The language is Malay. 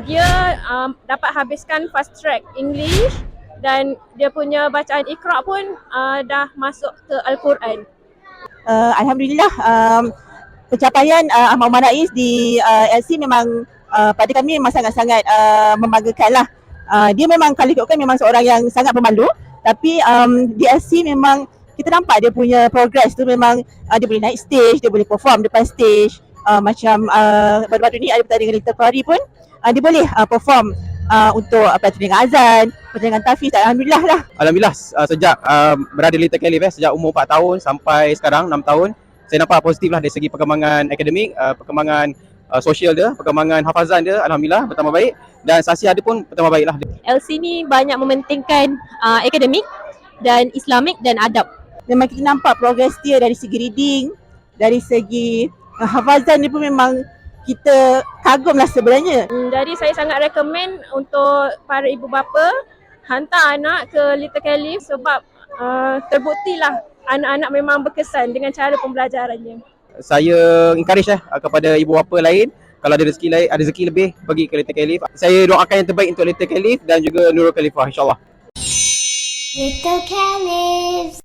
Dia dapat habiskan fast track English dan dia punya bacaan Iqra pun dah masuk ke Al-Quran. Alhamdulillah, pencapaian Ahmad Umar Rais di LC memang pada kami memang sangat-sangat membanggakan lah. Dia memang kalau ikutkan memang seorang yang sangat pemalu, tapi di LC memang kita nampak dia punya progress tu memang dia boleh naik stage, dia boleh perform depan stage. Macam baru-baru ni ada pertandingan Little Fari pun dia boleh perform untuk pertandingan azan, pertandingan tahfiz. Alhamdulillah lah. Alhamdulillah sejak berada di Little Caliph sejak umur 4 tahun sampai sekarang 6 tahun, saya nampak positif lah dari segi perkembangan akademik, perkembangan sosial dia, perkembangan hafazan dia, alhamdulillah bertambah baik, dan sasiah dia pun bertambah baik lah. LC ni banyak mementingkan akademik dan Islamik dan adab. Memang kita nampak progress dia dari segi reading, dari segi hafazan dia pun memang kita kagum lah sebenarnya. Jadi saya sangat recommend untuk para ibu bapa hantar anak ke Little Caliph sebab terbuktilah anak-anak memang berkesan dengan cara pembelajarannya. Saya encourage kepada ibu bapa lain, kalau ada rezeki lebih pergi ke Little Caliph. Saya doakan yang terbaik untuk Little Caliph dan juga Nurul Khalifah, insyaAllah. Little Caliph.